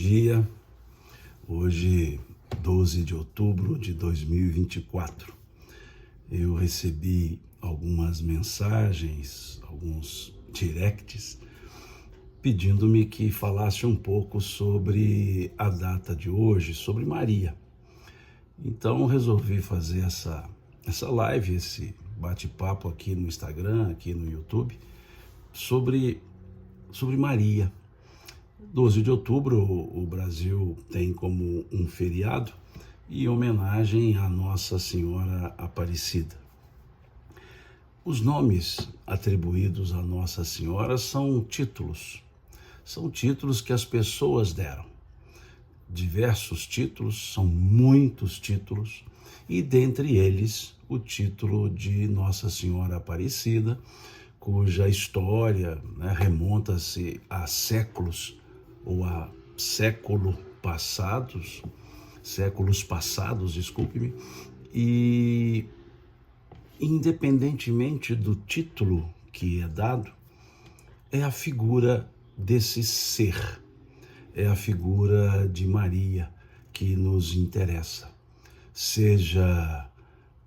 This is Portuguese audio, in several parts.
dia. Hoje, 12 de outubro de 2024. Eu recebi algumas mensagens, alguns directs, pedindo-me que falasse um pouco sobre a data de hoje, sobre Maria. Então, resolvi fazer essa live, esse bate-papo aqui no Instagram, aqui no YouTube, sobre Maria. 12 de outubro, o Brasil tem como um feriado em homenagem à Nossa Senhora Aparecida. Os nomes atribuídos à Nossa Senhora são títulos que as pessoas deram. Diversos títulos, são muitos títulos, e dentre eles o título de Nossa Senhora Aparecida, cuja história remonta-se a séculos ou a séculos passados, desculpe-me, e independentemente do título que é dado, é a figura desse ser, é a figura de Maria que nos interessa, seja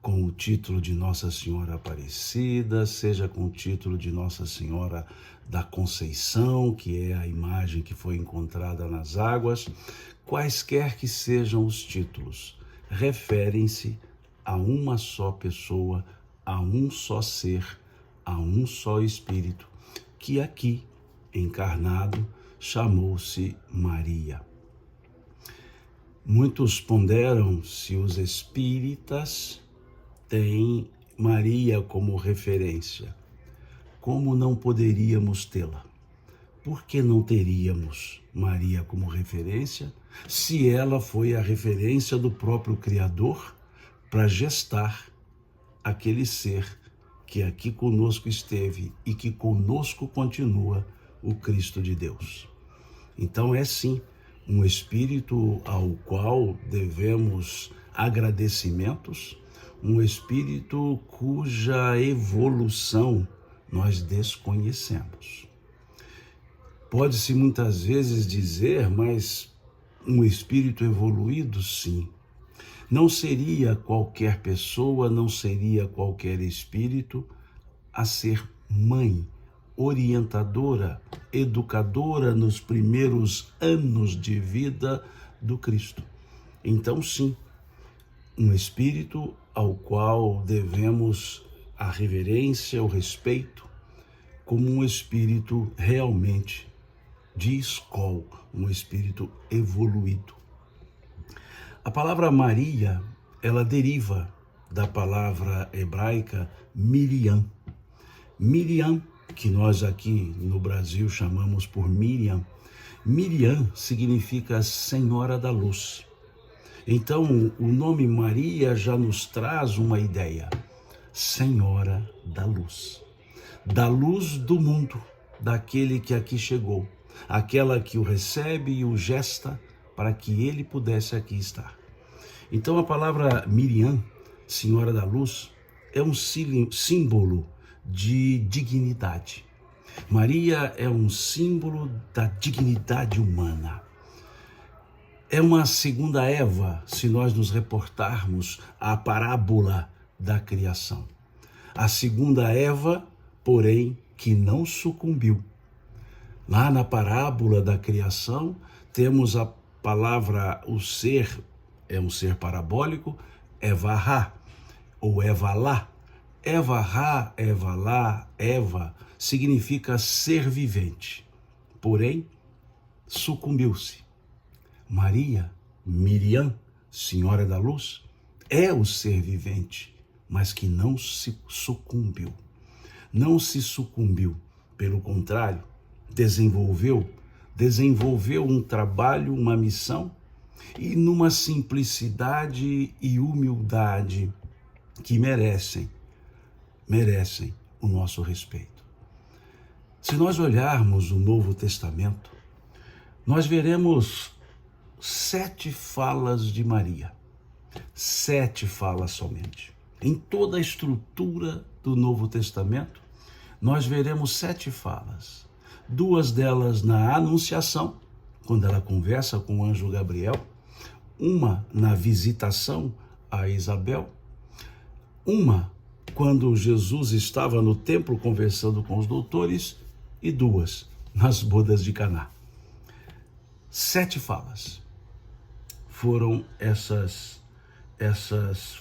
com o título de Nossa Senhora Aparecida, seja com o título de Nossa Senhora da Conceição, que é a imagem que foi encontrada nas águas. Quaisquer que sejam os títulos, referem-se a uma só pessoa, a um só ser, a um só Espírito, que aqui, encarnado, chamou-se Maria. Muitos ponderam se os espíritas têm Maria como referência. Como não poderíamos tê-la? Por que não teríamos Maria como referência, se ela foi a referência do próprio Criador para gestar aquele ser que aqui conosco esteve e que conosco continua, o Cristo de Deus? Então é sim um espírito ao qual devemos agradecimentos, um espírito cuja evolução nós desconhecemos. Pode-se muitas vezes dizer, mas um espírito evoluído, sim. Não seria qualquer pessoa, não seria qualquer espírito a ser mãe, orientadora, educadora nos primeiros anos de vida do Cristo. Então, sim, um espírito ao qual devemos a reverência, o respeito, como um espírito realmente de escola, um espírito evoluído. A palavra Maria, ela deriva da palavra hebraica Miriam. Miriam, que nós aqui no Brasil chamamos por Miriam. Miriam significa Senhora da Luz. Então, o nome Maria já nos traz uma ideia. Senhora da luz do mundo, daquele que aqui chegou, aquela que o recebe e o gesta para que ele pudesse aqui estar. Então a palavra Miriam, Senhora da Luz, é um símbolo de dignidade. Maria é um símbolo da dignidade humana. É uma segunda Eva, se nós nos reportarmos à parábola da criação. A segunda Eva, porém, que não sucumbiu. Lá na parábola da criação, temos a palavra, o ser, é um ser parabólico, Eva-Ra, ou Eva-Lá. Eva-Ra, Eva-Lá, Eva, significa ser vivente. Porém, sucumbiu-se. Maria, Miriam, Senhora da Luz, é o ser vivente, mas que não se sucumbiu. Não se sucumbiu, pelo contrário, desenvolveu um trabalho, uma missão, e numa simplicidade e humildade que merecem o nosso respeito. Se nós olharmos o Novo Testamento, nós veremos 7 falas de Maria. 7 falas somente. Em toda a estrutura do Novo Testamento, nós veremos 7 falas. 2 delas na Anunciação, quando ela conversa com o anjo Gabriel, uma na visitação a Isabel, uma quando Jesus estava no templo conversando com os doutores e duas nas bodas de Caná. 7 falas foram essas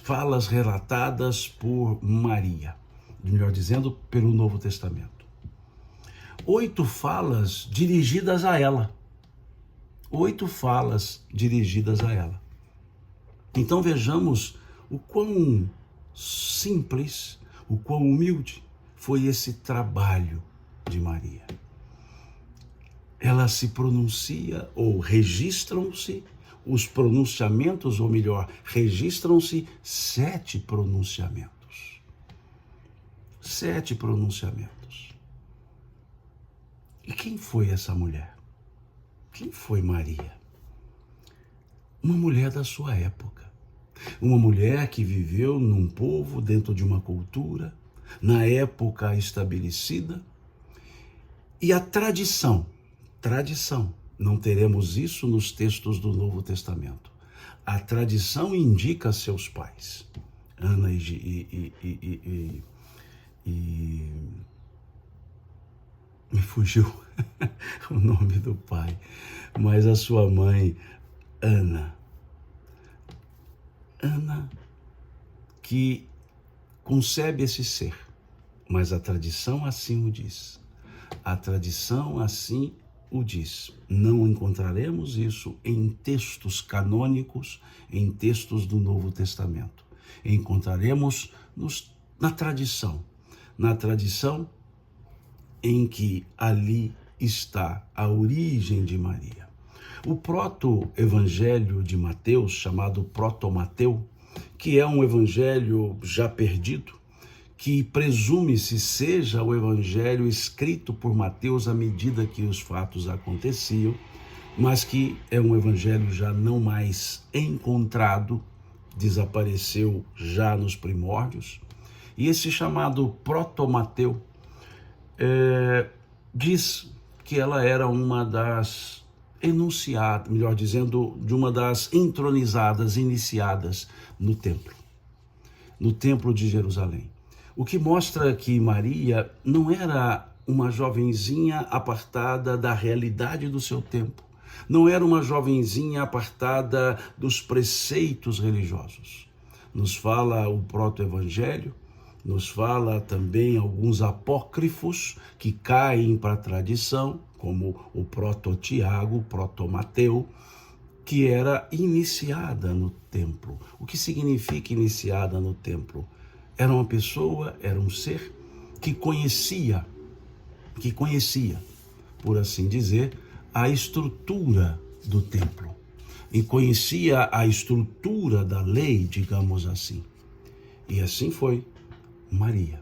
falas relatadas por Maria, melhor dizendo, pelo Novo Testamento. 8 falas dirigidas a ela. 8 falas dirigidas a ela. Então vejamos o quão simples, o quão humilde foi esse trabalho de Maria. Ela se pronuncia, ou registram-se os pronunciamentos, ou melhor, registram-se 7 pronunciamentos. 7 pronunciamentos. E quem foi essa mulher? Quem foi Maria? Uma mulher da sua época. Uma mulher que viveu num povo, dentro de uma cultura, na época estabelecida. E a tradição, não teremos isso nos textos do Novo Testamento. A tradição indica seus pais, Ana e me fugiu o nome do pai, mas a sua mãe, Ana, que concebe esse ser, mas a tradição assim o diz. A tradição assim o diz. Não encontraremos isso em textos canônicos, em textos do Novo Testamento. Encontraremos na tradição em que ali está a origem de Maria. O proto-evangelho de Mateus, chamado Proto-Mateu, que é um evangelho já perdido, que presume-se seja o evangelho escrito por Mateus à medida que os fatos aconteciam, mas que é um evangelho já não mais encontrado, desapareceu já nos primórdios. E esse chamado Proto-Mateu diz que ela era uma das enunciadas, melhor dizendo, de uma das entronizadas, iniciadas no templo de Jerusalém. O que mostra que Maria não era uma jovenzinha apartada da realidade do seu tempo, não era uma jovenzinha apartada dos preceitos religiosos. Nos fala o proto-evangelho, nos fala também alguns apócrifos que caem para a tradição, como o proto-Tiago, o proto-Mateu, que era iniciada no templo. O que significa iniciada no templo? Era uma pessoa, era um ser que conhecia, por assim dizer, a estrutura do templo. E conhecia a estrutura da lei, digamos assim. E assim foi Maria.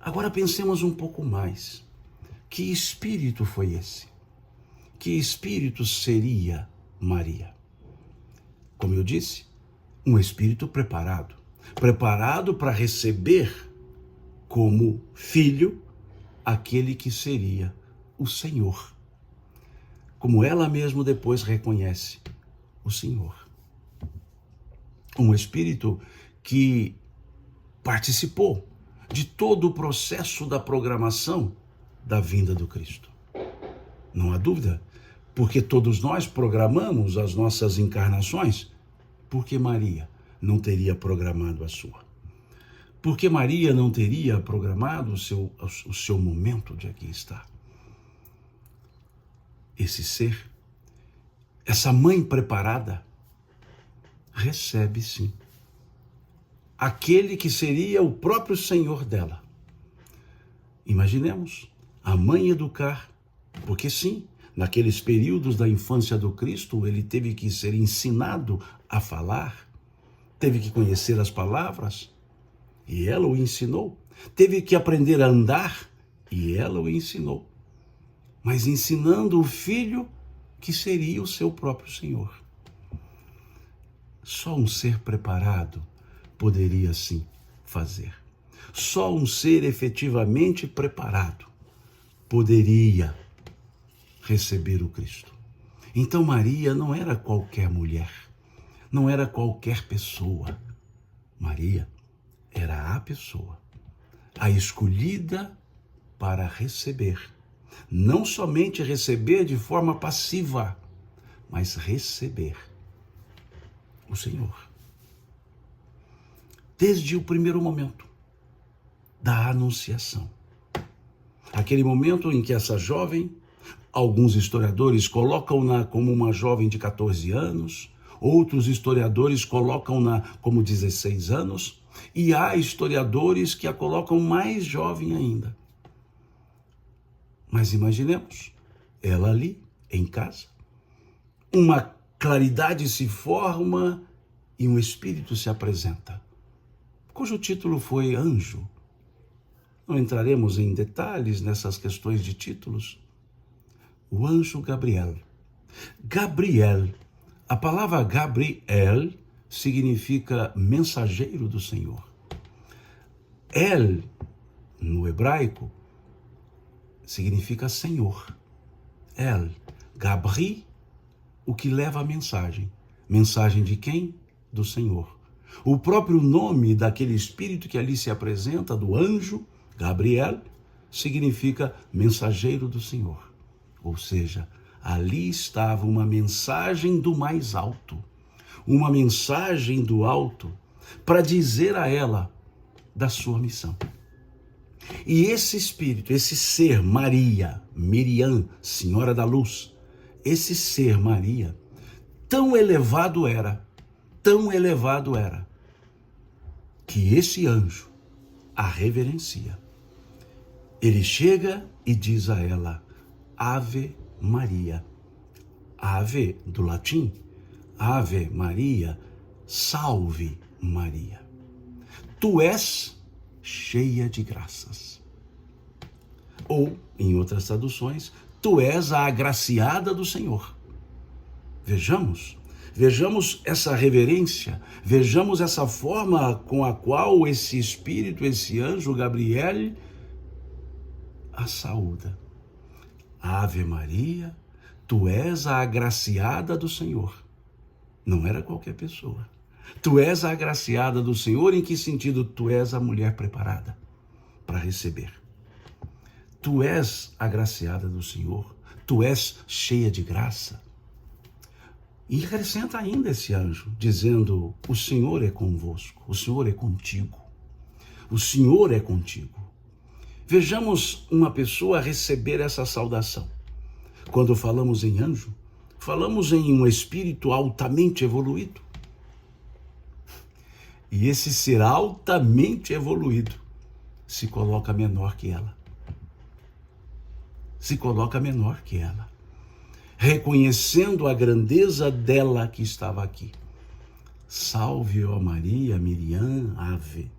Agora pensemos um pouco mais. Que espírito foi esse? Que espírito seria Maria? Como eu disse, um espírito preparado para receber como filho aquele que seria o Senhor. Como ela mesma depois reconhece, o Senhor. Um espírito que participou de todo o processo da programação da vinda do Cristo. Não há dúvida, porque todos nós programamos as nossas encarnações, porque Maria não teria programado a sua. Porque Maria não teria programado o seu momento de aqui estar. Esse ser, essa mãe preparada, recebe sim aquele que seria o próprio Senhor dela. Imaginemos a mãe educar, porque sim, naqueles períodos da infância do Cristo, ele teve que ser ensinado a falar, teve que conhecer as palavras, e ela o ensinou. Teve que aprender a andar, e ela o ensinou. Mas ensinando o filho que seria o seu próprio Senhor. Só um ser preparado poderia assim fazer. Só um ser efetivamente preparado poderia receber o Cristo. Então Maria não era qualquer mulher, não era qualquer pessoa. Maria era a pessoa, a escolhida para receber. Não somente receber de forma passiva, mas receber o Senhor. Desde o primeiro momento da anunciação. Aquele momento em que essa jovem, alguns historiadores colocam-na como uma jovem de 14 anos, outros historiadores colocam-na como 16 anos, e há historiadores que a colocam mais jovem ainda. Mas imaginemos, ela ali, em casa, uma claridade se forma e um espírito se apresenta, cujo título foi Anjo. Não entraremos em detalhes nessas questões de títulos. O anjo Gabriel. Gabriel, a palavra Gabriel significa mensageiro do Senhor. El, no hebraico, significa Senhor. El, Gabri, o que leva a mensagem. Mensagem de quem? Do Senhor. O próprio nome daquele espírito que ali se apresenta, do anjo, Gabriel, significa mensageiro do Senhor. Ou seja, ali estava uma mensagem do mais alto, uma mensagem do alto para dizer a ela da sua missão. E esse espírito, esse ser Maria, Miriam, Senhora da Luz, esse ser Maria, tão elevado era, que esse anjo a reverencia. Ele chega e diz a ela, Ave Maria. Ave, do latim, Ave Maria, salve Maria. Tu és cheia de graças. Ou, em outras traduções, tu és a agraciada do Senhor. Vejamos essa reverência, vejamos essa forma com a qual esse espírito, esse anjo Gabriel, a saúda. Ave Maria, tu és a agraciada do Senhor. Não era qualquer pessoa. Tu és a agraciada do Senhor, em que sentido? Tu és a mulher preparada para receber. Tu és agraciada do Senhor, tu és cheia de graça. E acrescenta ainda esse anjo, dizendo, o Senhor é convosco, o Senhor é contigo, o Senhor é contigo. Vejamos uma pessoa receber essa saudação. Quando falamos em anjo, falamos em um espírito altamente evoluído. E esse ser altamente evoluído se coloca menor que ela. Reconhecendo a grandeza dela que estava aqui. Salve, ó Maria, Miriam, Ave.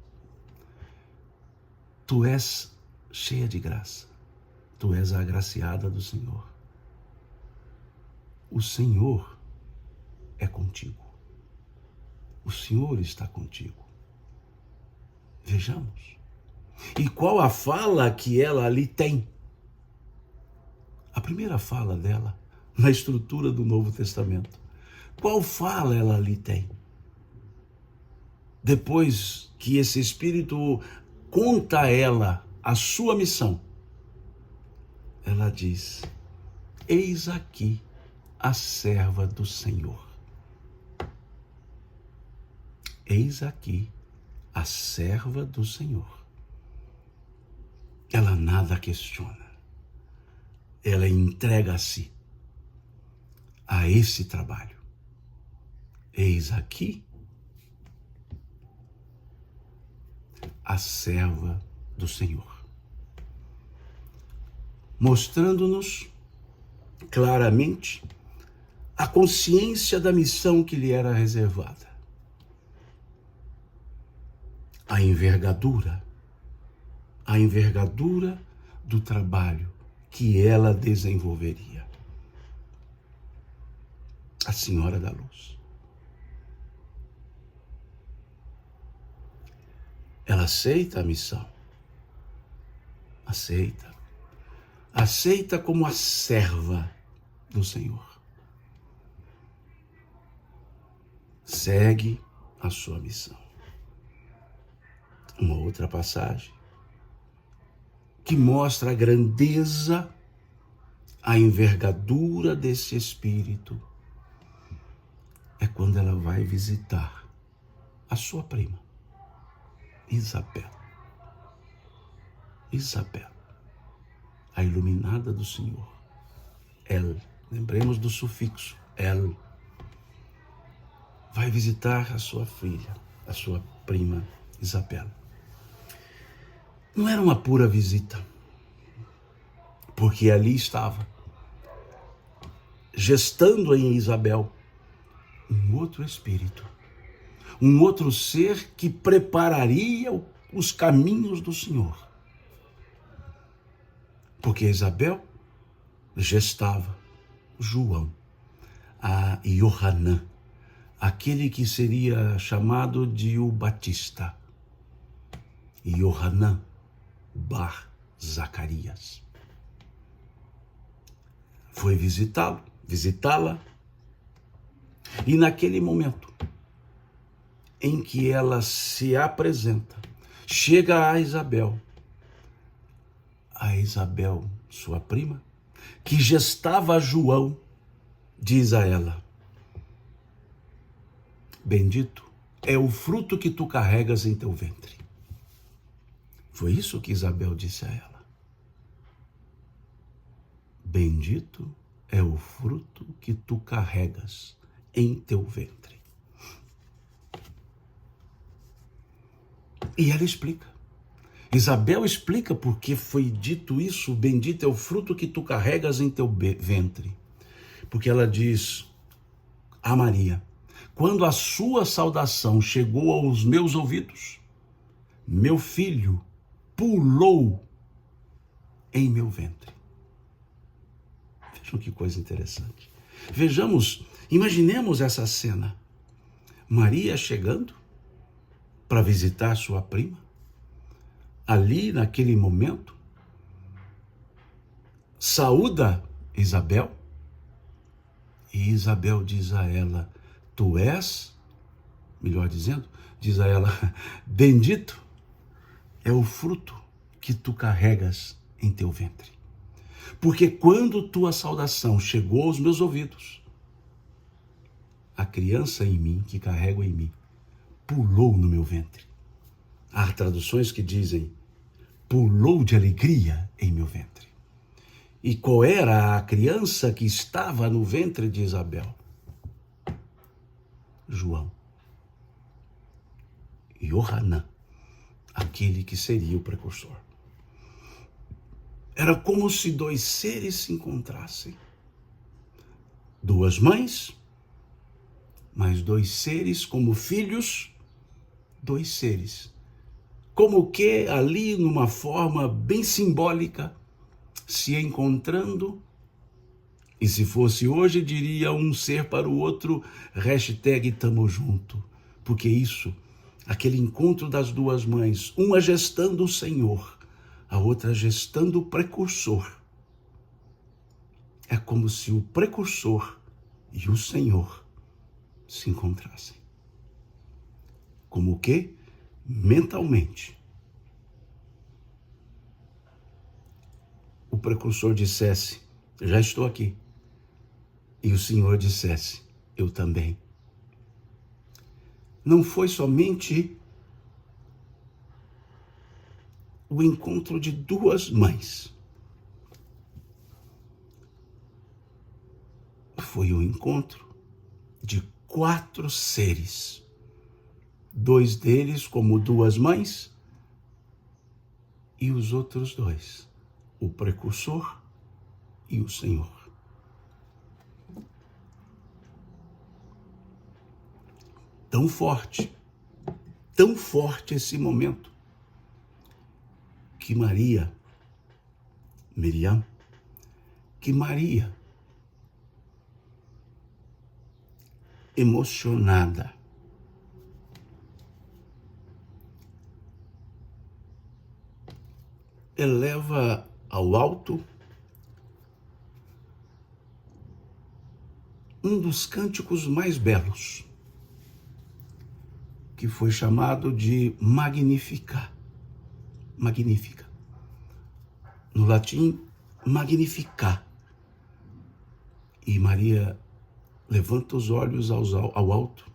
Tu és cheia de graça. Tu és a agraciada do Senhor. O Senhor é contigo. O Senhor está contigo. Vejamos. E qual a fala que ela ali tem? A primeira fala dela, na estrutura do Novo Testamento. Qual fala ela ali tem? Depois que esse Espírito conta a ela a sua missão, ela diz, eis aqui a serva do Senhor. Eis aqui a serva do Senhor. Ela nada questiona. Ela entrega-se a esse trabalho. Eis aqui a serva do Senhor. Mostrando-nos claramente a consciência da missão que lhe era reservada. A envergadura do trabalho que ela desenvolveria. A Senhora da Luz. Ela aceita a missão. Aceita como a serva do Senhor. Segue a sua missão. Uma outra passagem que mostra a grandeza, a envergadura desse espírito, é quando ela vai visitar a sua prima, Isabel. Isabel, a iluminada do Senhor. El, lembremos do sufixo, El. Vai visitar a sua filha, a sua prima Isabel. Não era uma pura visita, porque ali estava, gestando em Isabel, um outro espírito, um outro ser que prepararia os caminhos do Senhor. Porque Isabel gestava João, a Yohanan, aquele que seria chamado de o Batista, Yohanan bar Zacarias. Foi visitá-la, e naquele momento em que ela se apresenta, chega a Isabel, sua prima, que gestava João, diz a ela: bendito é o fruto que tu carregas em teu ventre. Foi isso que Isabel disse a ela. Bendito é o fruto que tu carregas em teu ventre. E ela explica. Isabel explica por que foi dito isso, bendito é o fruto que tu carregas em teu ventre. Porque ela diz a Maria: quando a sua saudação chegou aos meus ouvidos, meu filho pulou em meu ventre. Vejam que coisa interessante. Imaginemos essa cena. Maria chegando para visitar sua prima. Ali, naquele momento, saúda Isabel. E Isabel diz a ela: tu és, melhor dizendo, diz a ela: bendito é o fruto que tu carregas em teu ventre. Porque quando tua saudação chegou aos meus ouvidos, a criança em mim, que carrego em mim, pulou no meu ventre. Há traduções que dizem: pulou de alegria em meu ventre. E qual era a criança que estava no ventre de Isabel? João. Yohanan, aquele que seria o precursor. Era como se dois seres se encontrassem. Duas mães, mas dois seres como filhos, dois seres. Como que ali, numa forma bem simbólica, se encontrando, e se fosse hoje, diria um ser para o outro, hashtag tamo junto. Porque isso, aquele encontro das duas mães, uma gestando o Senhor, a outra gestando o precursor. É como se o precursor e o Senhor se encontrassem. Como que? Mentalmente. O precursor dissesse: já estou aqui. E o Senhor dissesse: eu também. Não foi somente o encontro de duas mães. Foi o encontro de 4 seres. 2 deles como duas mães e os outros 2, o precursor e o Senhor. Tão forte esse momento, que Maria, emocionada, eleva ao alto um dos cânticos mais belos, que foi chamado de Magnificat. Magnifica. No latim, Magnificat. E Maria levanta os olhos ao alto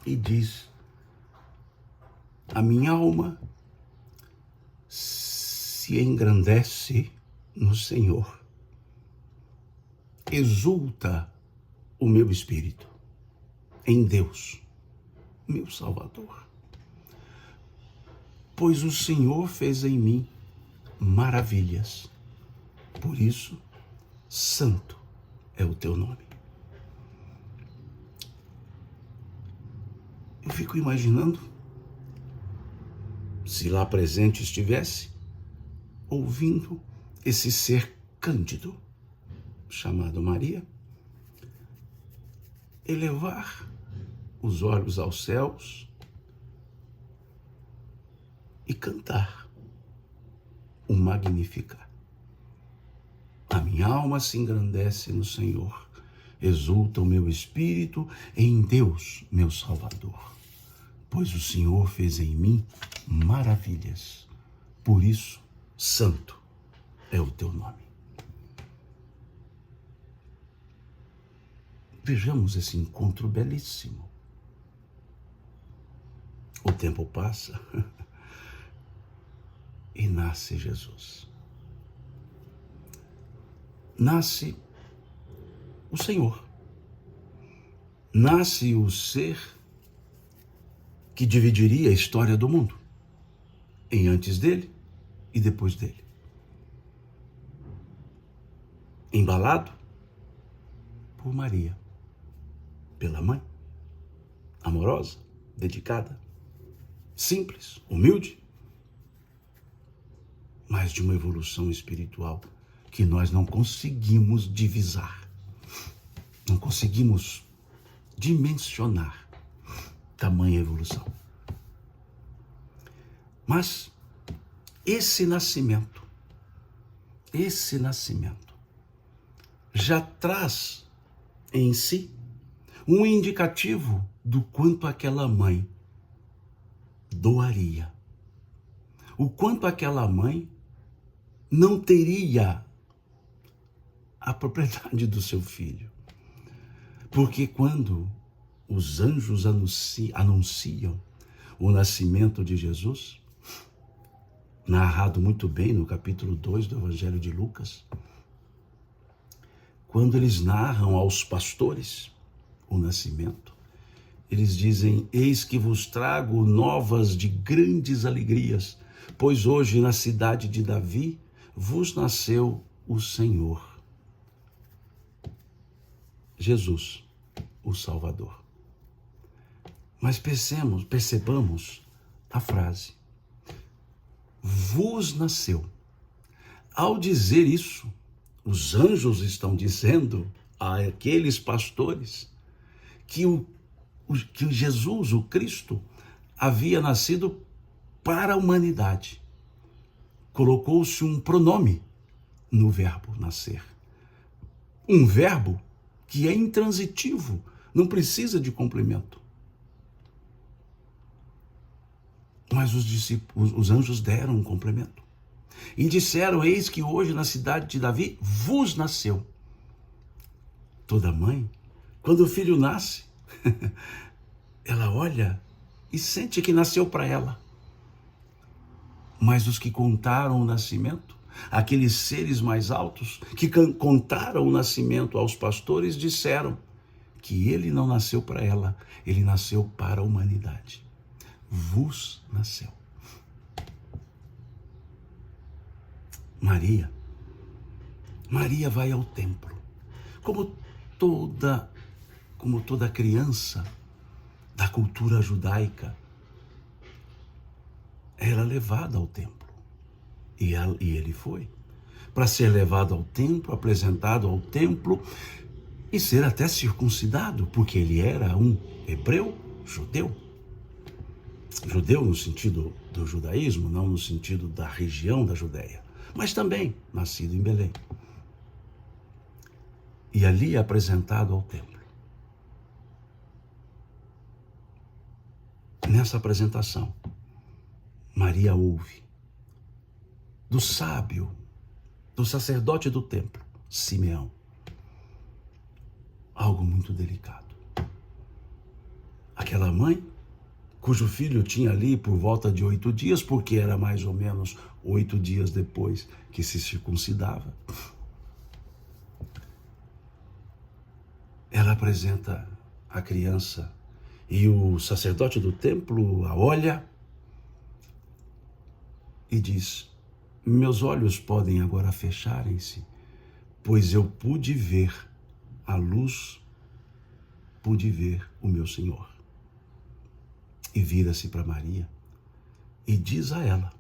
e diz: a minha alma se engrandece no Senhor, exulta o meu espírito em Deus, meu Salvador, pois o Senhor fez em mim maravilhas. Por isso, santo é o teu nome. Eu fico imaginando, se lá presente estivesse, ouvindo esse ser cândido, chamado Maria, elevar os olhos aos céus e cantar o Magnificat. A minha alma se engrandece no Senhor, exulta o meu espírito em Deus, meu Salvador, pois o Senhor fez em mim maravilhas. Por isso, santo é o teu nome. Vejamos esse encontro belíssimo. O tempo passa e nasce Jesus. Nasce o Senhor. Nasce o ser que dividiria a história do mundo em antes dele e depois dele. Embalado por Maria, pela mãe, amorosa, dedicada, simples, humilde, mas de uma evolução espiritual que nós não conseguimos divisar, não conseguimos dimensionar tamanha evolução. Mas esse nascimento já traz em si um indicativo do quanto aquela mãe doaria, o quanto aquela mãe não teria a propriedade do seu filho. Porque quando os anjos anunciam o nascimento de Jesus, narrado muito bem no capítulo 2 do Evangelho de Lucas, quando eles narram aos pastores o nascimento, eles dizem: eis que vos trago novas de grandes alegrias, pois hoje na cidade de Davi vos nasceu o Senhor, Jesus, o Salvador. Mas percebamos a frase, vos nasceu. Ao dizer isso, os anjos estão dizendo àqueles pastores que o Jesus, o Cristo, havia nascido para a humanidade. Colocou-se um pronome no verbo nascer. Um verbo que é intransitivo, não precisa de complemento. Mas os anjos deram um complemento. E disseram: eis que hoje na cidade de Davi vos nasceu. Toda mãe, quando o filho nasce, ela olha e sente que nasceu para ela. Mas os que contaram o nascimento, aqueles seres mais altos que contaram o nascimento aos pastores, disseram que ele não nasceu para ela, ele nasceu para a humanidade. Vos nasceu. Maria vai ao templo, como toda criança da cultura judaica, era levada ao templo. E ele foi, para ser levado ao templo, apresentado ao templo e ser até circuncidado, porque ele era um hebreu, judeu. Judeu no sentido do judaísmo, não no sentido da região da Judéia, mas também nascido em Belém. E ali apresentado ao templo. nessa apresentação, Maria ouve do sábio, do sacerdote do templo, Simeão, algo muito delicado. Aquela mãe, cujo filho tinha ali por volta de 8 dias, porque era mais ou menos 8 dias depois que se circuncidava, ela apresenta a criança e o sacerdote do templo a olha e diz: meus olhos podem agora fecharem-se, pois eu pude ver a luz, pude ver o meu Senhor. E vira-se para Maria e diz a ela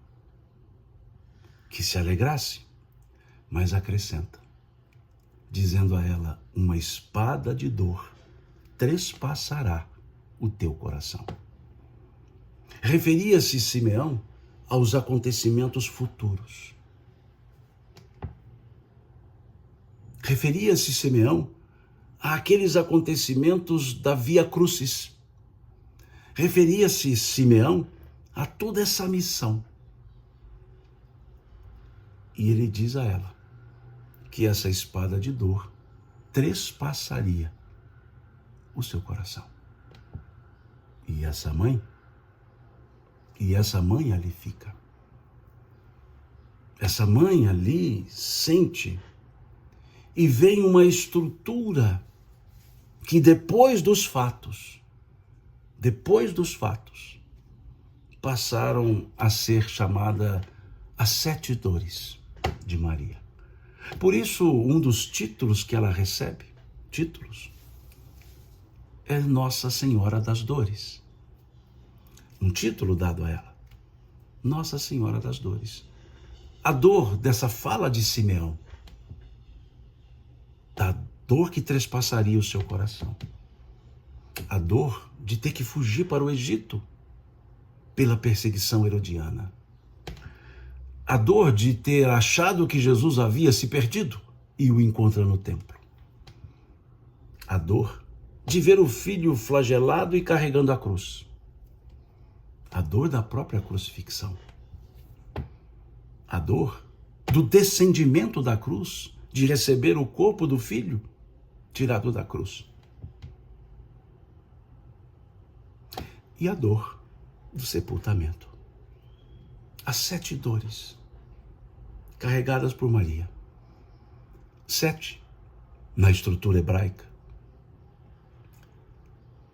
que se alegrasse, mas acrescenta, dizendo a ela: uma espada de dor trespassará o teu coração. Referia-se Simeão aos acontecimentos futuros. Referia-se Simeão àqueles acontecimentos da Via Crucis. Referia-se Simeão a toda essa missão. E ele diz a ela que essa espada de dor trespassaria o seu coração. E essa mãe ali fica. Essa mãe ali sente e vem uma estrutura que depois dos fatos, passaram a ser chamada as 7 dores de Maria. Por isso, um dos títulos que ela recebe, é Nossa Senhora das Dores. Um título dado a ela, Nossa Senhora das Dores. A dor dessa fala de Simeão, da dor que trespassaria o seu coração. A dor de ter que fugir para o Egito pela perseguição herodiana. A dor de ter achado que Jesus havia se perdido e o encontra no templo. A dor de ver o filho flagelado e carregando a cruz. A dor da própria crucifixão. A dor do descendimento da cruz, de receber o corpo do filho tirado da cruz. E a dor do sepultamento. As 7 dores carregadas por Maria. 7 na estrutura hebraica.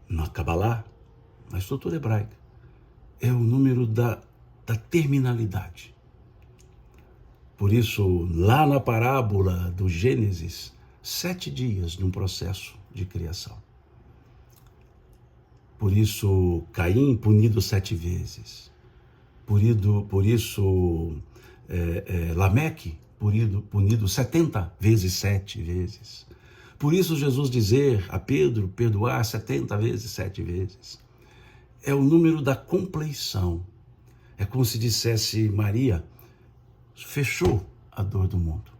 Na Kabbalah, na estrutura hebraica, é o número da terminalidade. Por isso, lá na parábola do Gênesis, 7 dias num processo de criação. Por isso, Caim punido 7 vezes. Por isso, Lameque punido 70 vezes 7 vezes. Por isso, Jesus dizer a Pedro perdoar 70 vezes 7 vezes. É o número da compleição. É como se dissesse: Maria fechou a dor do mundo,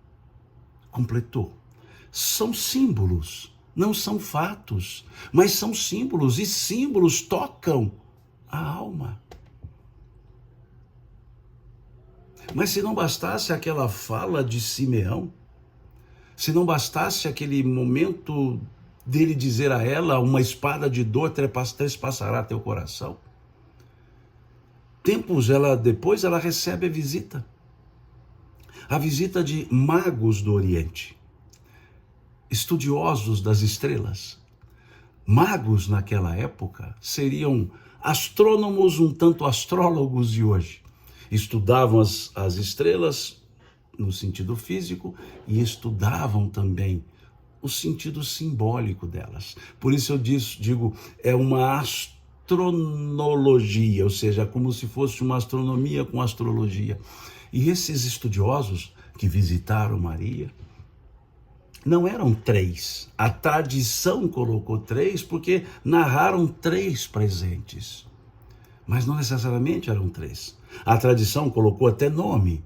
completou. São símbolos, não são fatos, mas são símbolos, e símbolos tocam a alma. Mas se não bastasse aquela fala de Simeão, se não bastasse aquele momento dele dizer a ela: uma espada de dor trespassará teu coração, tempos depois ela recebe a visita de magos do Oriente, estudiosos das estrelas. Magos naquela época seriam astrônomos um tanto astrólogos de hoje. Estudavam as estrelas no sentido físico e estudavam também o sentido simbólico delas. Por isso eu digo, é uma astronologia, ou seja, como se fosse uma astronomia com astrologia. E esses estudiosos que visitaram Maria não eram 3. A tradição colocou 3 porque narraram 3 presentes. Mas não necessariamente eram 3. A tradição colocou até nome: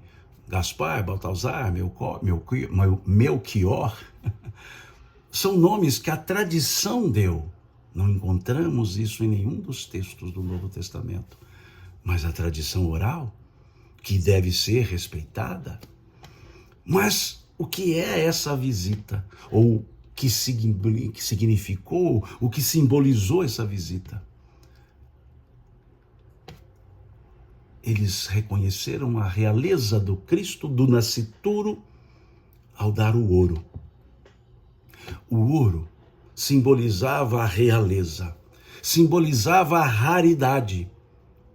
Gaspar, Baltazar, Melquior. São nomes que a tradição deu. Não encontramos isso em nenhum dos textos do Novo Testamento. Mas a tradição oral, que deve ser respeitada. Mas o que é essa visita? Ou que significou, o que simbolizou essa visita? Eles reconheceram a realeza do Cristo, do nascituro, ao dar o ouro. O ouro simbolizava a realeza, simbolizava a raridade,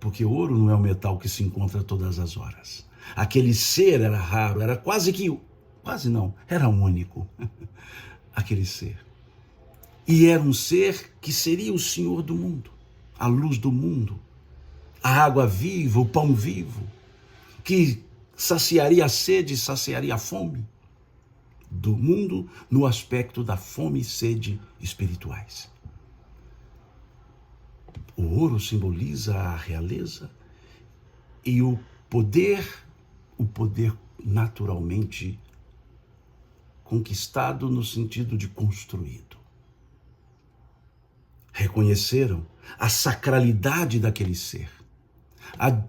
porque o ouro não é um metal que se encontra todas as horas. Aquele ser era raro, era era único, aquele ser. E era um ser que seria o Senhor do mundo, a luz do mundo, a água viva, o pão vivo, que saciaria a sede e saciaria a fome do mundo no aspecto da fome e sede espirituais. O ouro simboliza a realeza e o poder naturalmente conquistado no sentido de construído. Reconheceram a sacralidade daquele ser, a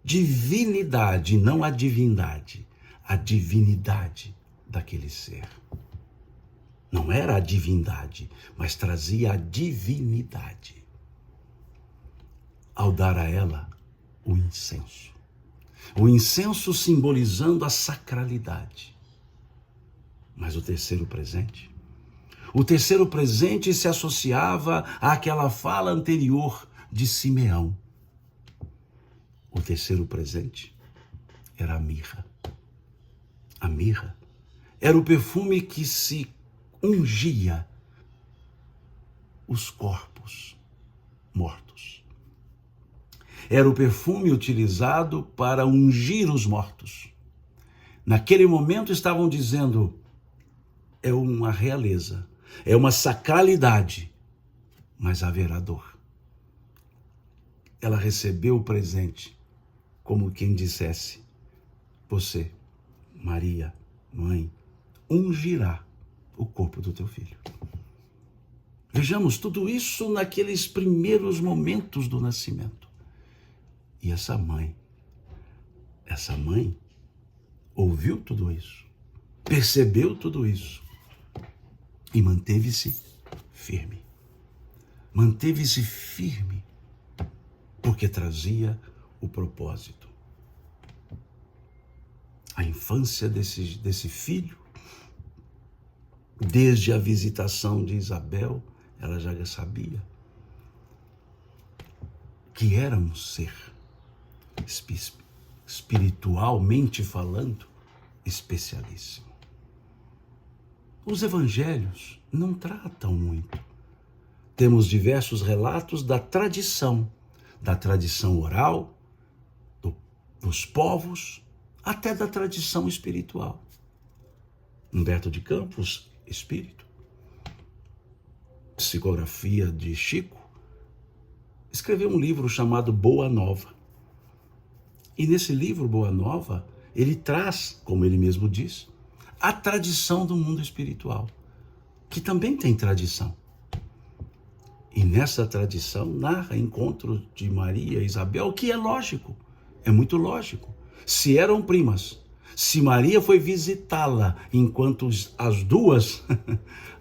divinidade, não a divindade, a divinidade daquele ser. Não era a divindade, mas trazia a divinidade. Ao dar a ela o incenso. O incenso simbolizando a sacralidade. Mas o terceiro presente? O terceiro presente se associava àquela fala anterior de Simeão. O terceiro presente era a mirra. A mirra era o perfume que se ungia os corpos mortos. Era o perfume utilizado para ungir os mortos. Naquele momento estavam dizendo, é uma realeza, é uma sacralidade, mas haverá dor. Ela recebeu o presente como quem dissesse, você, Maria, mãe, ungirá o corpo do teu filho. Vejamos tudo isso naqueles primeiros momentos do nascimento. E essa mãe ouviu tudo isso, percebeu tudo isso e manteve-se firme. Manteve-se firme porque trazia o propósito. A infância desse filho, desde a visitação de Isabel, ela já sabia que era um ser espiritualmente falando, especialíssimo. Os evangelhos não tratam muito. Temos diversos relatos da tradição oral, dos povos, até da tradição espiritual. Humberto de Campos, espírito, psicografia de Chico, escreveu um livro chamado Boa Nova. E nesse livro, Boa Nova, ele traz, como ele mesmo diz, a tradição do mundo espiritual, que também tem tradição. E nessa tradição narra encontros de Maria e Isabel, que é lógico, é muito lógico. Se eram primas, se Maria foi visitá-la enquanto as duas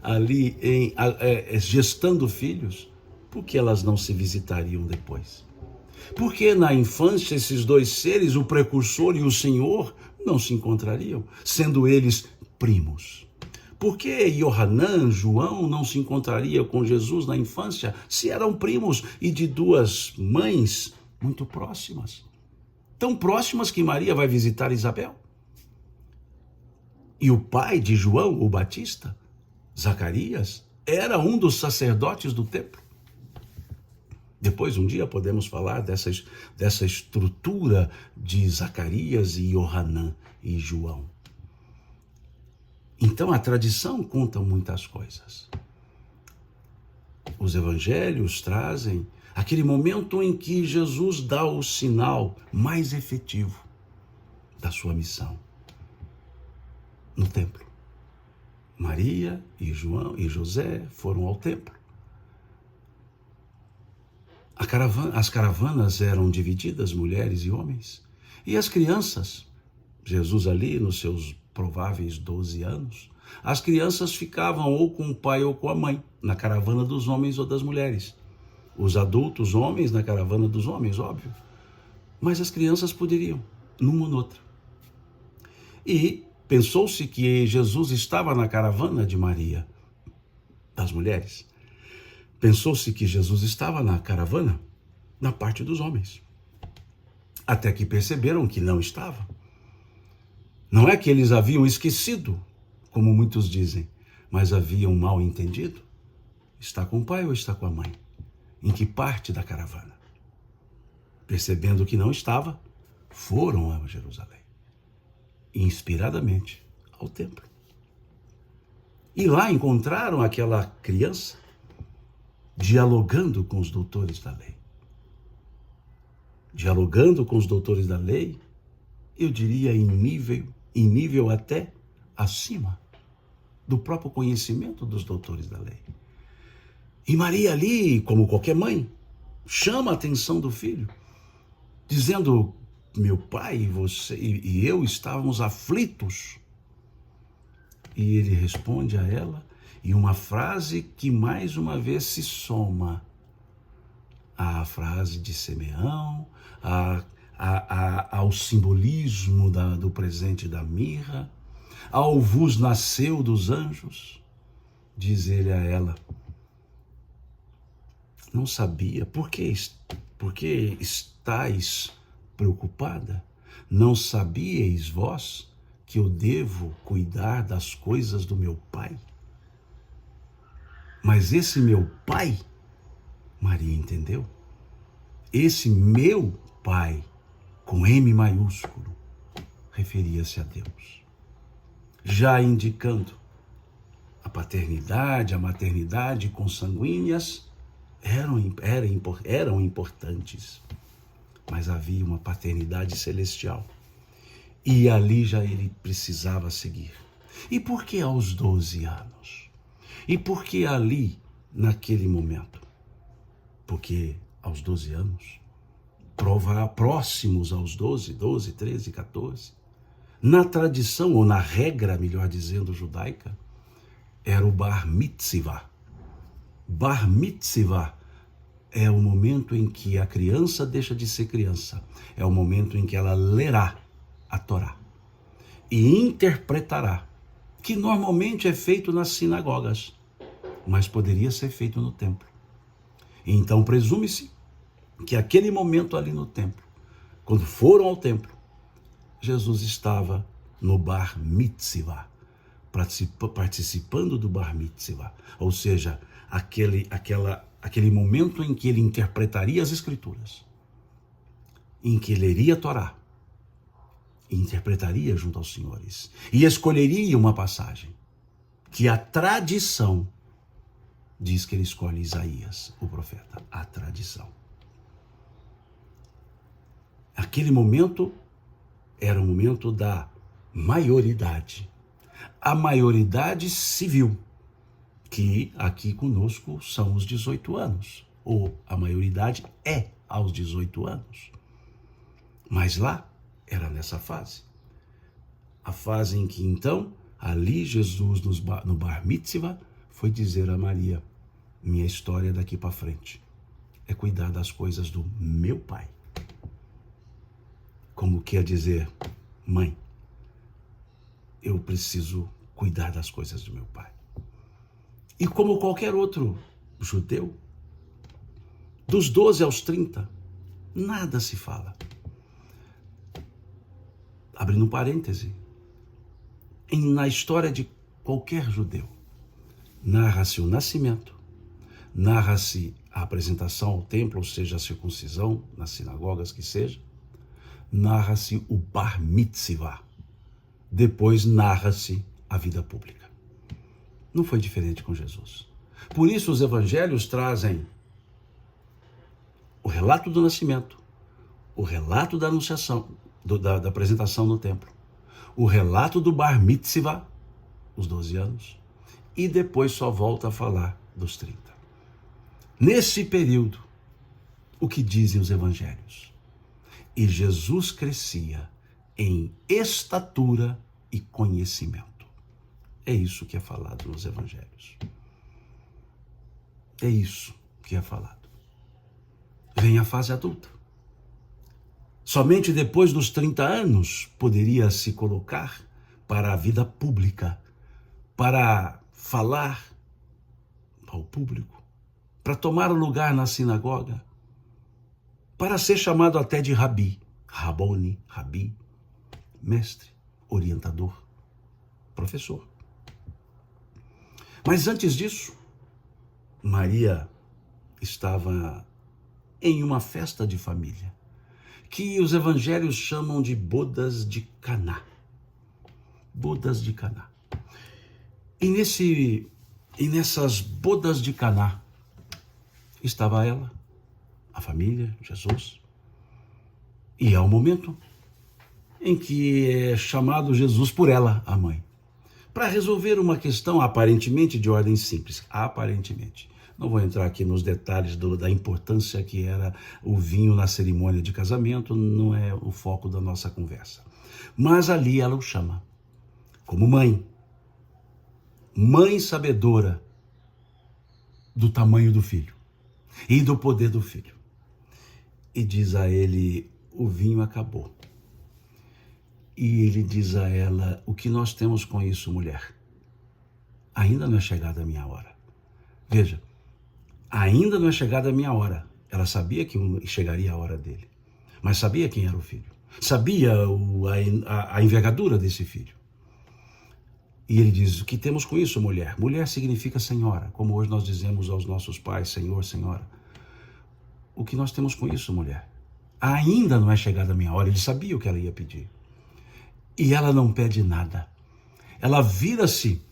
ali gestando filhos, por que elas não se visitariam depois? Porque na infância esses dois seres, o precursor e o Senhor, não se encontrariam, sendo eles primos. Por que Yohanan, João, não se encontraria com Jesus na infância, se eram primos e de duas mães muito próximas? Tão próximas que Maria vai visitar Isabel. E o pai de João, o Batista, Zacarias, era um dos sacerdotes do templo. Depois, um dia, podemos falar dessa estrutura de Zacarias e Yohanan e João. Então, a tradição conta muitas coisas. Os evangelhos trazem aquele momento em que Jesus dá o sinal mais efetivo da sua missão. No templo. Maria e João e José foram ao templo. As caravanas eram divididas, mulheres e homens. E as crianças, Jesus ali nos seus prováveis 12 anos, as crianças ficavam ou com o pai ou com a mãe, na caravana dos homens ou das mulheres. Os adultos homens na caravana dos homens, óbvio. Mas as crianças poderiam, numa ou noutra. E pensou-se que Jesus estava na caravana de Maria, das mulheres. Pensou-se que Jesus estava na caravana, na parte dos homens. Até que perceberam que não estava. Não é que eles haviam esquecido, como muitos dizem, mas haviam mal entendido. Está com o pai ou está com a mãe? Em que parte da caravana? Percebendo que não estava, foram a Jerusalém, inspiradamente ao templo. E lá encontraram aquela criança dialogando com os doutores da lei. Dialogando com os doutores da lei, eu diria em nível até acima do próprio conhecimento dos doutores da lei. E Maria ali, como qualquer mãe, chama a atenção do filho, dizendo: meu pai você e eu estávamos aflitos. E ele responde a ela, e uma frase que mais uma vez se soma à frase de Simeão, ao simbolismo do presente da mirra, ao vos nasceu dos anjos. Diz ele a ela: não sabia, por que estáis preocupada? Não sabíeis vós que eu devo cuidar das coisas do meu pai? Mas esse meu pai, Maria entendeu? Esse meu pai, com M maiúsculo, referia-se a Deus, já indicando a paternidade, a maternidade consanguíneas eram importantes, mas havia uma paternidade celestial. E ali já ele precisava seguir. E por que aos 12 anos? E por que ali, naquele momento? Porque aos 12 anos, próximos aos 12, 13, 14, na tradição, ou na regra, melhor dizendo, judaica, era o bar mitzvah. Bar mitzvah é o momento em que a criança deixa de ser criança. É o momento em que ela lerá a Torá e interpretará, que normalmente é feito nas sinagogas, mas poderia ser feito no templo. Então presume-se que aquele momento ali no templo, quando foram ao templo, Jesus estava no bar mitzvah, participando do bar mitzvah, ou seja, aquele momento em que ele interpretaria as escrituras, em que leria a Torá, interpretaria junto aos senhores e escolheria uma passagem que a tradição diz que ele escolhe Isaías, o profeta, a tradição. Aquele momento era o momento da maioridade, a maioridade civil, que aqui conosco são os 18 anos, ou a maioridade é aos 18 anos. Mas lá era nessa fase. A fase em que então, ali Jesus no bar mitzvah foi dizer a Maria: minha história daqui para frente é cuidar das coisas do meu pai. Como quer dizer: mãe, eu preciso cuidar das coisas do meu pai. E como qualquer outro judeu, dos 12 aos 30, nada se fala. Abrindo um parêntese, na história de qualquer judeu, narra-se o nascimento, narra-se a apresentação ao templo, ou seja, a circuncisão, nas sinagogas que seja, narra-se o bar mitzvah, depois narra-se a vida pública. Não foi diferente com Jesus. Por isso os evangelhos trazem o relato do nascimento, o relato da anunciação, da apresentação no templo, o relato do bar mitzvah, os 12 anos, e depois só volta a falar dos 30. Nesse período, o que dizem os evangelhos. E Jesus crescia em estatura e conhecimento. É isso que é falado nos evangelhos. É isso que é falado. Vem a fase adulta. Somente depois dos 30 anos poderia se colocar para a vida pública, para falar ao público, para tomar lugar na sinagoga, para ser chamado até de rabi, rabone, rabi, mestre, orientador, professor. Mas antes disso, Maria estava em uma festa de família, que os evangelhos chamam de bodas de Caná. Bodas de Caná. E nessas bodas de Caná estava ela, a família, Jesus. E é o momento em que é chamado Jesus por ela, a mãe, para resolver uma questão aparentemente de ordem simples. Aparentemente. Não vou entrar aqui nos detalhes da importância que era o vinho na cerimônia de casamento, não é o foco da nossa conversa. Mas ali ela o chama como mãe. Mãe sabedora do tamanho do filho e do poder do filho. E diz a ele, o vinho acabou. E ele diz a ela, o que nós temos com isso, mulher? Ainda não é chegada a minha hora. Veja, ainda não é chegada a minha hora. Ela sabia que chegaria a hora dele, mas sabia quem era o filho. Sabia a envergadura desse filho. E ele diz, o que temos com isso, mulher? Mulher significa senhora, como hoje nós dizemos aos nossos pais, senhor, senhora. O que nós temos com isso, mulher? Ainda não é chegada a minha hora. Ele sabia o que ela ia pedir. E ela não pede nada. Ela vira-se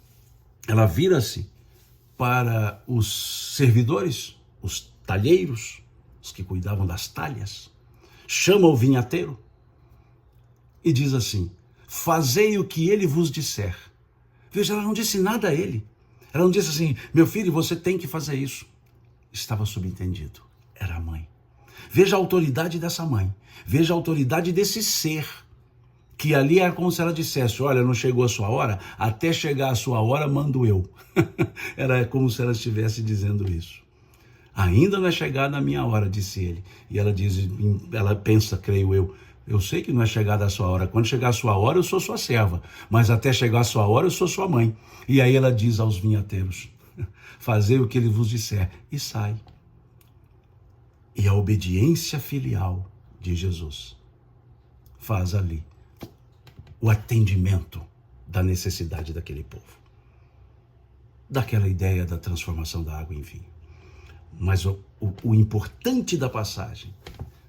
para os servidores, os talheiros, os que cuidavam das talhas, chama o vinhateiro e diz assim, fazei o que ele vos disser. Veja, ela não disse nada a ele. Ela não disse assim, meu filho, você tem que fazer isso. Estava subentendido. Era a mãe. Veja a autoridade dessa mãe. Veja a autoridade desse ser. Que ali é como se ela dissesse, olha, não chegou a sua hora, até chegar a sua hora, mando eu. Era como se ela estivesse dizendo isso. Ainda não é chegada a minha hora, disse ele. E ela diz, ela pensa, creio eu sei que não é chegada a sua hora. Quando chegar a sua hora, eu sou sua serva. Mas até chegar a sua hora, eu sou sua mãe. E aí ela diz aos vinhateiros, fazei o que ele vos disser. E sai. E a obediência filial de Jesus faz ali o atendimento da necessidade daquele povo. Daquela ideia da transformação da água em vinho. Mas o importante da passagem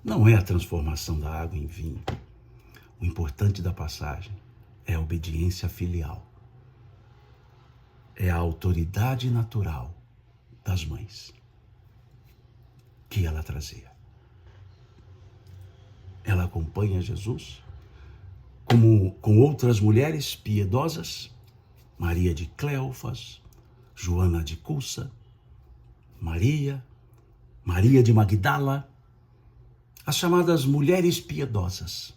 não é a transformação da água em vinho. O importante da passagem é a obediência filial. É a autoridade natural das mães que ela trazia. Ela acompanha Jesus como com outras mulheres piedosas, Maria de Cleofas, Joana de Cussa, Maria de Magdala, as chamadas mulheres piedosas.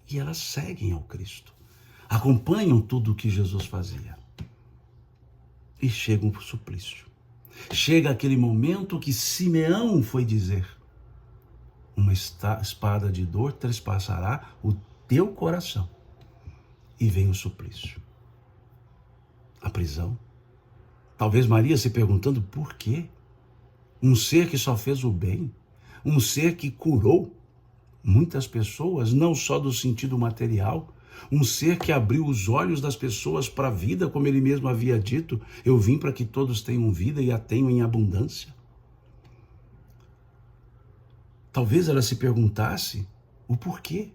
E elas seguem ao Cristo, acompanham tudo o que Jesus fazia. E chega um suplício. Chega aquele momento que Simeão foi dizer, uma espada de dor trespassará o teu coração. E vem o suplício. A prisão. Talvez Maria se perguntando por quê? Um ser que só fez o bem, um ser que curou muitas pessoas, não só do sentido material, um ser que abriu os olhos das pessoas para a vida, como ele mesmo havia dito, eu vim para que todos tenham vida e a tenham em abundância. Talvez ela se perguntasse o porquê,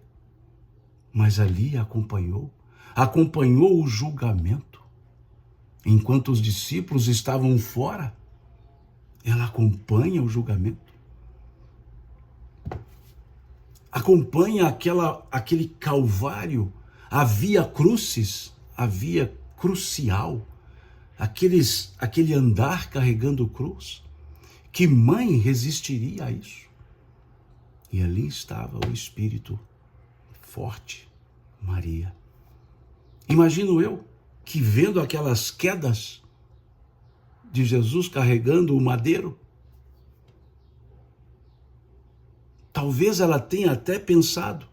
mas ali acompanhou o julgamento. Enquanto os discípulos estavam fora, ela acompanha o julgamento. Acompanha aquele calvário, a via crucis, a via crucial, aquele andar carregando cruz. Que mãe resistiria a isso? E ali estava o Espírito forte, Maria. Imagino eu que, vendo aquelas quedas de Jesus carregando o madeiro, talvez ela tenha até pensado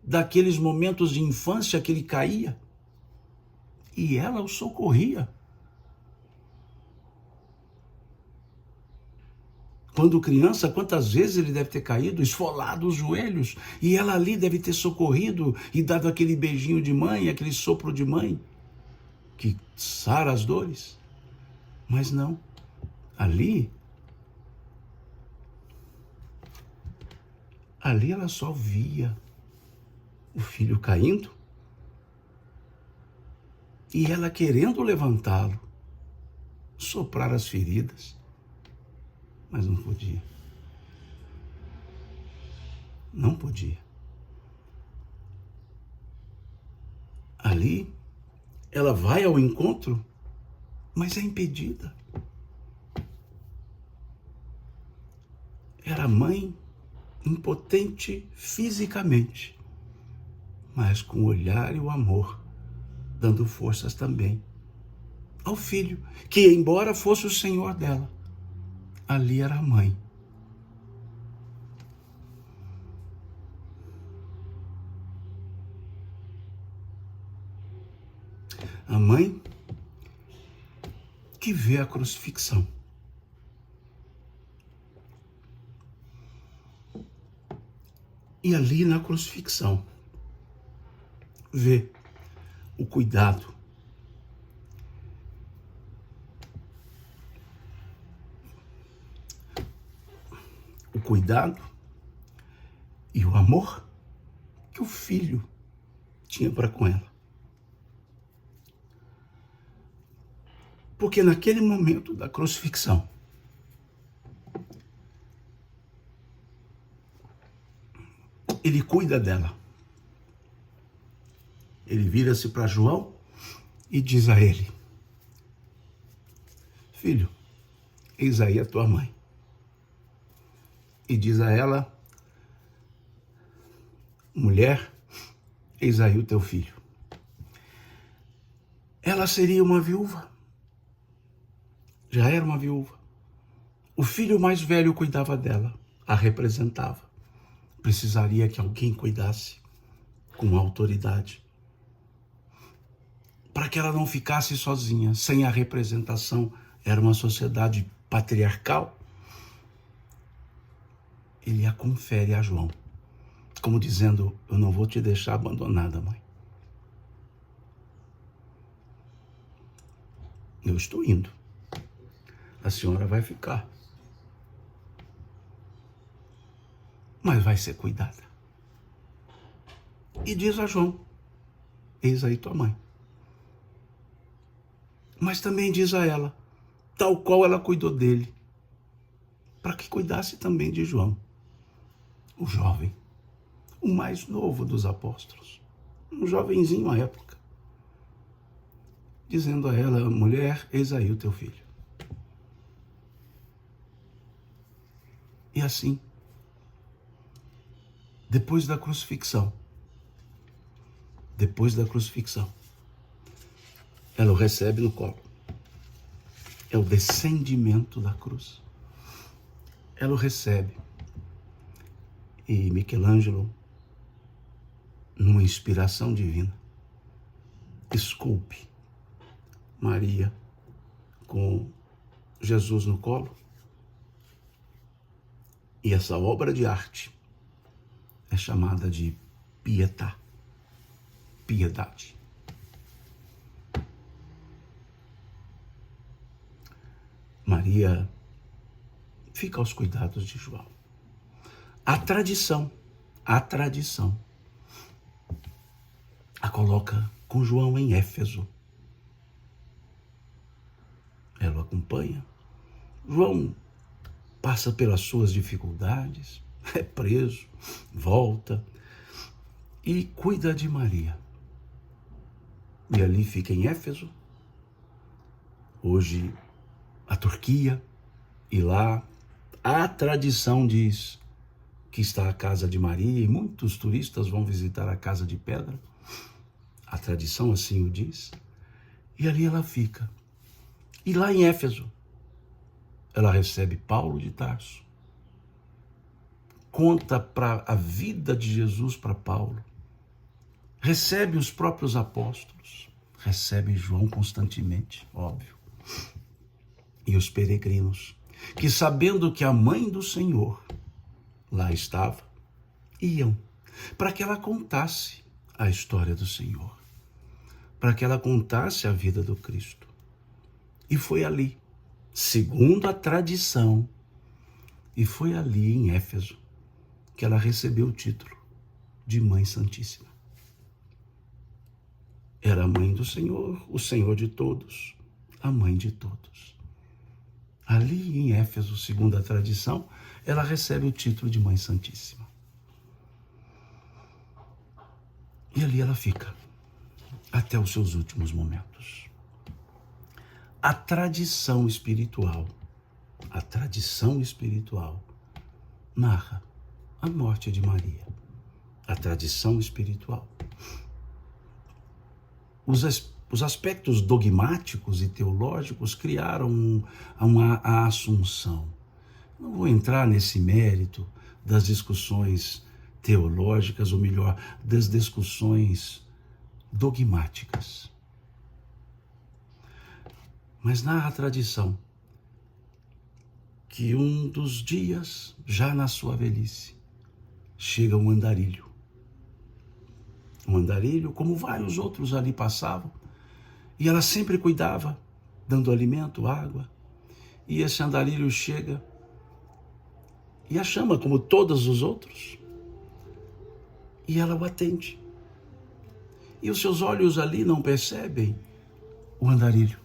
daqueles momentos de infância que ele caía e ela o socorria. Quando criança, quantas vezes ele deve ter caído, esfolado os joelhos, e ela ali deve ter socorrido e dado aquele beijinho de mãe, aquele sopro de mãe, que sara as dores. Mas não, ali ela só via o filho caindo e ela querendo levantá-lo, soprar as feridas, mas não podia. Não podia. Ali, ela vai ao encontro, mas é impedida. Era a mãe impotente fisicamente, mas com o olhar e o amor, dando forças também ao filho, que embora fosse o Senhor dela, ali era a mãe. A mãe que vê a crucifixão. E ali na crucifixão, vê o cuidado, e o amor que o filho tinha para com ela. Porque naquele momento da crucifixão, ele cuida dela. Ele vira-se para João e diz a ele: filho, eis aí a tua mãe. E diz a ela: mulher, eis aí o teu filho. Ela seria uma viúva. Já era uma viúva. O filho mais velho cuidava dela, a representava. Precisaria que alguém cuidasse com autoridade, para que ela não ficasse sozinha, sem a representação. Era uma sociedade patriarcal. Ele a confere a João, como dizendo: eu não vou te deixar abandonada, mãe. Eu estou indo. A senhora vai ficar, mas vai ser cuidada. E diz a João: eis aí tua mãe. Mas também diz a ela, tal qual ela cuidou dele, para que cuidasse também de João, o jovem, o mais novo dos apóstolos, um jovenzinho à época, dizendo a ela: mulher, eis aí o teu filho. E assim, depois da crucifixão, ela o recebe no colo. É o descendimento da cruz. Ela o recebe. E Michelangelo, numa inspiração divina, esculpe Maria com Jesus no colo. E essa obra de arte é chamada de pietà, piedade. Maria fica aos cuidados de João. A tradição a coloca com João em Éfeso. Ela o acompanha. João passa pelas suas dificuldades, é preso, volta e cuida de Maria. E ali fica em Éfeso, hoje a Turquia, e lá a tradição diz que está a casa de Maria, e muitos turistas vão visitar a casa de pedra. A tradição assim o diz. E ali ela fica. E lá em Éfeso, ela recebe Paulo de Tarso, conta para a vida de Jesus para Paulo, recebe os próprios apóstolos, recebe João constantemente, óbvio, e os peregrinos, que sabendo que a mãe do Senhor lá estava, iam para que ela contasse a história do Senhor, para que ela contasse a vida do Cristo. E foi ali, segundo a tradição, e foi ali em Éfeso que ela recebeu o título de Mãe Santíssima. Era a mãe do Senhor, o Senhor de todos, a mãe de todos. Ali em Éfeso, segundo a tradição, ela recebe o título de Mãe Santíssima. E ali ela fica, até os seus últimos momentos. A tradição espiritual narra a morte de Maria. A tradição espiritual. Os aspectos dogmáticos e teológicos criaram a Assunção. Não vou entrar nesse mérito das discussões teológicas, ou melhor, das discussões dogmáticas. Mas narra a tradição que um dos dias, já na sua velhice, chega um andarilho. Um andarilho, como vários outros ali passavam, e ela sempre cuidava, dando alimento, água. E esse andarilho chega e a chama como todos os outros, e ela o atende. E os seus olhos ali não percebem o andarilho.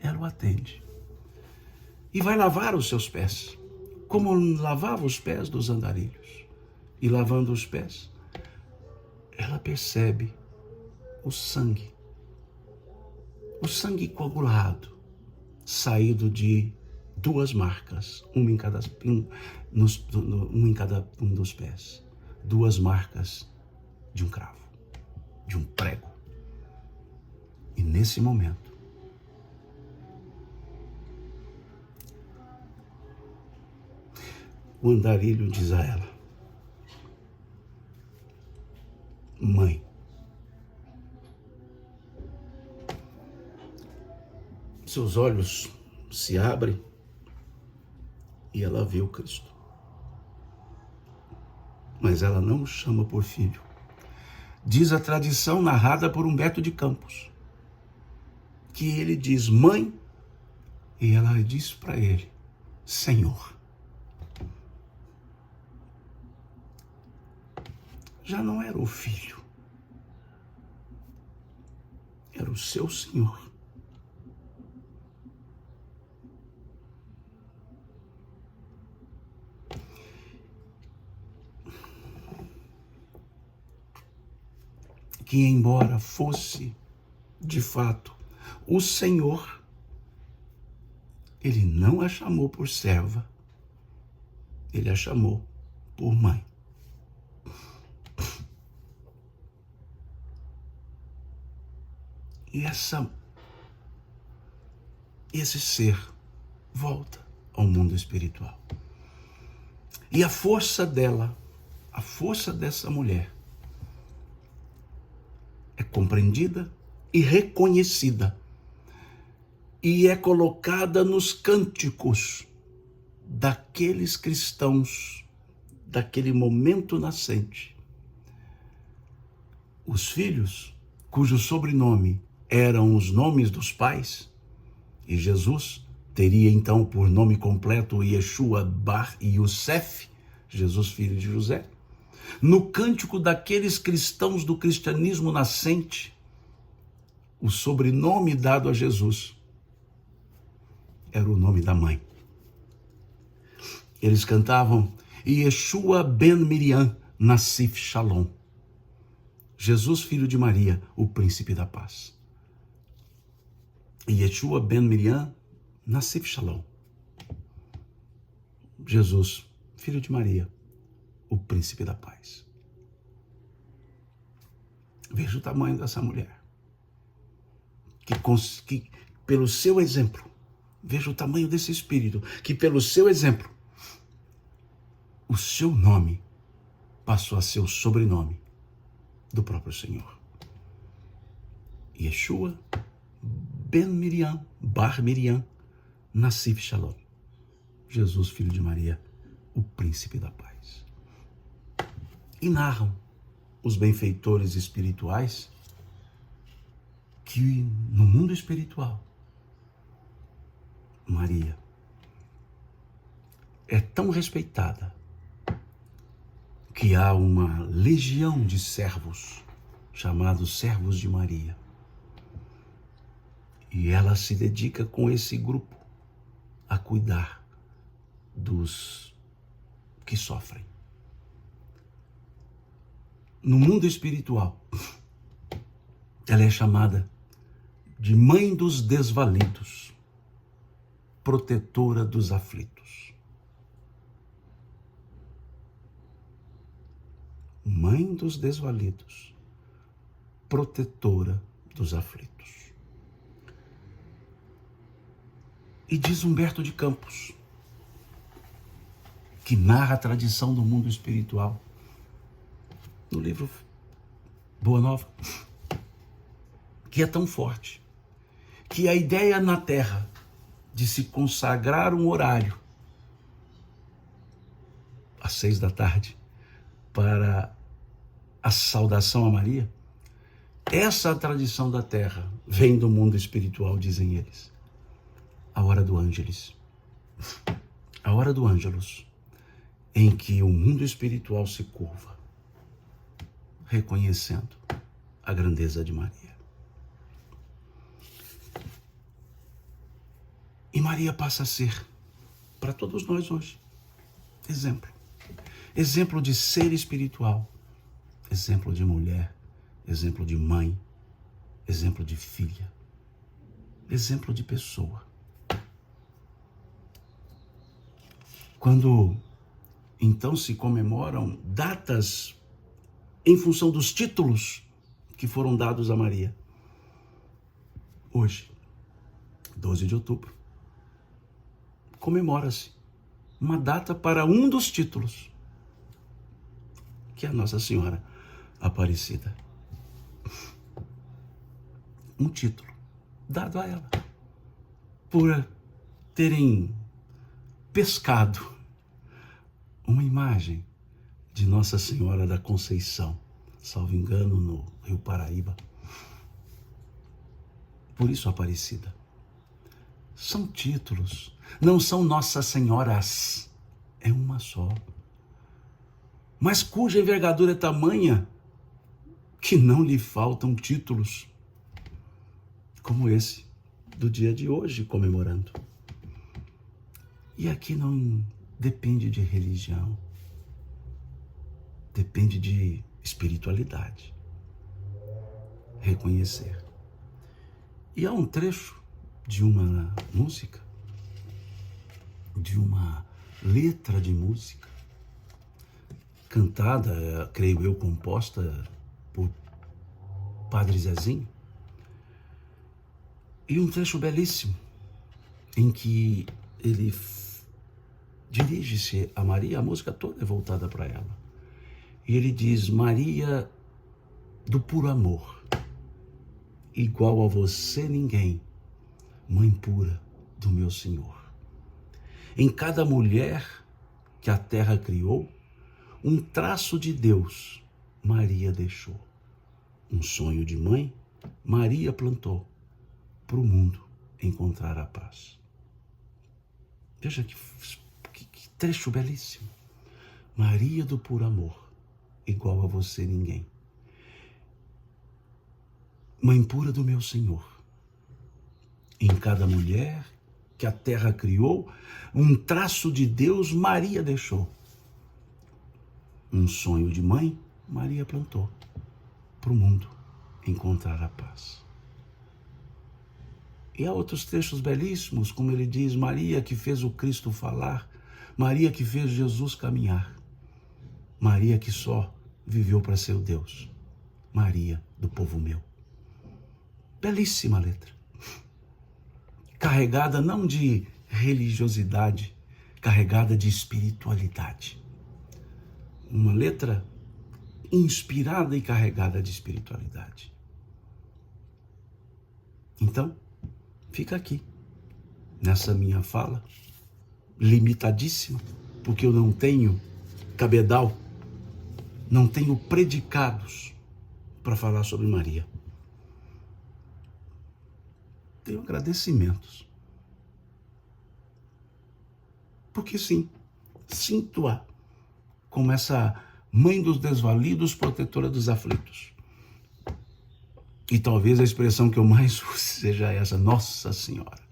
Ela o atende. E vai lavar os seus pés, como lavava os pés dos andarilhos. E lavando os pés, ela percebe o sangue coagulado, saído de duas marcas, uma em cada um dos pés. Duas marcas de um cravo, de um prego. E nesse momento, o andarilho diz a ela: mãe, seus olhos se abrem e ela vê o Cristo. Mas ela não o chama por filho. Diz a tradição narrada por Humberto de Campos, que ele diz mãe, e ela diz para ele: Senhor. Já não era o filho, era o seu Senhor. Que embora fosse, de fato, o Senhor, ele não a chamou por serva, ele a chamou por mãe. E esse ser volta ao mundo espiritual. E a força dela, a força dessa mulher, é compreendida e reconhecida. E é colocada nos cânticos daqueles cristãos, daquele momento nascente. Os filhos, cujo sobrenome eram os nomes dos pais, e Jesus teria então por nome completo Yeshua Bar Yosef, Jesus filho de José. No cântico daqueles cristãos do cristianismo nascente, o sobrenome dado a Jesus era o nome da mãe. Eles cantavam Yeshua ben Miriam Nassif Shalom. Jesus, filho de Maria, o príncipe da paz. Yeshua ben Miriam Nassif Shalom. Jesus, filho de Maria, o príncipe da paz. Veja o tamanho dessa mulher. Que pelo seu exemplo, veja o tamanho desse espírito, que pelo seu exemplo, o seu nome passou a ser o sobrenome do próprio Senhor. Yeshua ben Miriam, bar Miriam, Nassif Shalom. Jesus, filho de Maria, o príncipe da paz. E narram os benfeitores espirituais que no mundo espiritual, Maria é tão respeitada que há uma legião de servos, chamados servos de Maria. E ela se dedica com esse grupo a cuidar dos que sofrem. No mundo espiritual, ela é chamada de Mãe dos Desvalidos, protetora dos aflitos. Mãe dos Desvalidos, protetora dos aflitos. E diz Humberto de Campos, que narra a tradição do mundo espiritual, no livro Boa Nova, que é tão forte, que a ideia na Terra de se consagrar um horário às 18h para a saudação a Maria, essa tradição da Terra vem do mundo espiritual, dizem eles. A hora do Ângelis. A hora do Ângelus, em que o mundo espiritual se curva, reconhecendo a grandeza de Maria. E Maria passa a ser, para todos nós hoje, exemplo. Exemplo de ser espiritual, exemplo de mulher, exemplo de mãe, exemplo de filha, exemplo de pessoa. Quando então se comemoram datas em função dos títulos que foram dados a Maria. Hoje, 12 de outubro, comemora-se uma data para um dos títulos, que é a Nossa Senhora Aparecida. Um título dado a ela, por terem pescado uma imagem de Nossa Senhora da Conceição, salvo engano, no Rio Paraíba. Por isso Aparecida. São títulos, não são Nossas Senhoras, é uma só. Mas cuja envergadura é tamanha que não lhe faltam títulos, como esse do dia de hoje comemorando. E aqui não depende de religião, depende de espiritualidade. Reconhecer. E há um trecho de uma música, de uma letra de música, cantada, creio eu, composta por Padre Zezinho, e um trecho belíssimo, em que ele dirige-se a Maria, a música toda é voltada para ela. E ele diz: Maria do puro amor, igual a você ninguém, mãe pura do meu Senhor. Em cada mulher que a terra criou, um traço de Deus Maria deixou. Um sonho de mãe Maria plantou, para o mundo encontrar a paz. Veja que trecho belíssimo. Maria do puro amor, igual a você ninguém. Mãe pura do meu Senhor. Em cada mulher que a terra criou, um traço de Deus Maria deixou. Um sonho de mãe Maria plantou, para o mundo encontrar a paz. E há outros trechos belíssimos, como ele diz: Maria que fez o Cristo falar, Maria que fez Jesus caminhar. Maria que só viveu para ser o Deus. Maria do povo meu. Belíssima letra. Carregada não de religiosidade, carregada de espiritualidade. Uma letra inspirada e carregada de espiritualidade. Então, fica aqui, nessa minha fala, limitadíssima, porque eu não tenho cabedal, não tenho predicados para falar sobre Maria. Tenho agradecimentos. Porque sim, sinto-a como essa mãe dos desvalidos, protetora dos aflitos. E talvez a expressão que eu mais use seja essa: Nossa Senhora.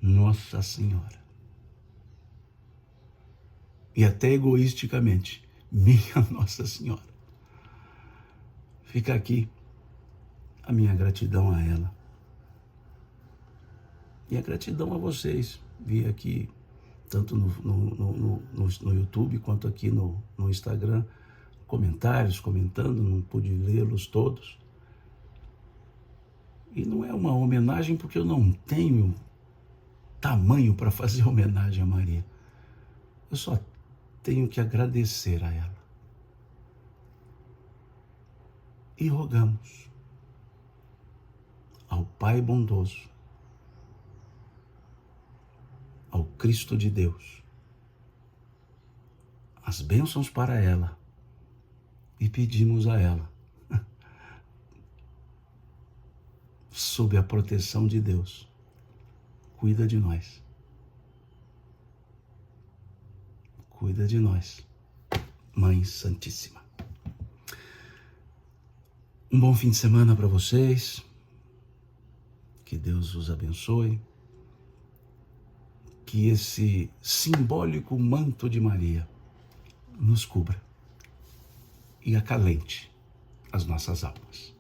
Nossa Senhora. E até egoisticamente, minha Nossa Senhora. Fica aqui a minha gratidão a ela. E a gratidão a vocês. Vi aqui, tanto no YouTube quanto aqui no Instagram, comentários, comentando, não pude lê-los todos. E não é uma homenagem porque eu não tenho tamanho para fazer homenagem a Maria. Eu só tenho que agradecer a ela. E rogamos ao Pai bondoso, ao Cristo de Deus, as bênçãos para ela, e pedimos a ela, sob a proteção de Deus, cuida de nós. Cuida de nós, Mãe Santíssima. Um bom fim de semana para vocês. Que Deus os abençoe. Que esse simbólico manto de Maria nos cubra e acalente as nossas almas.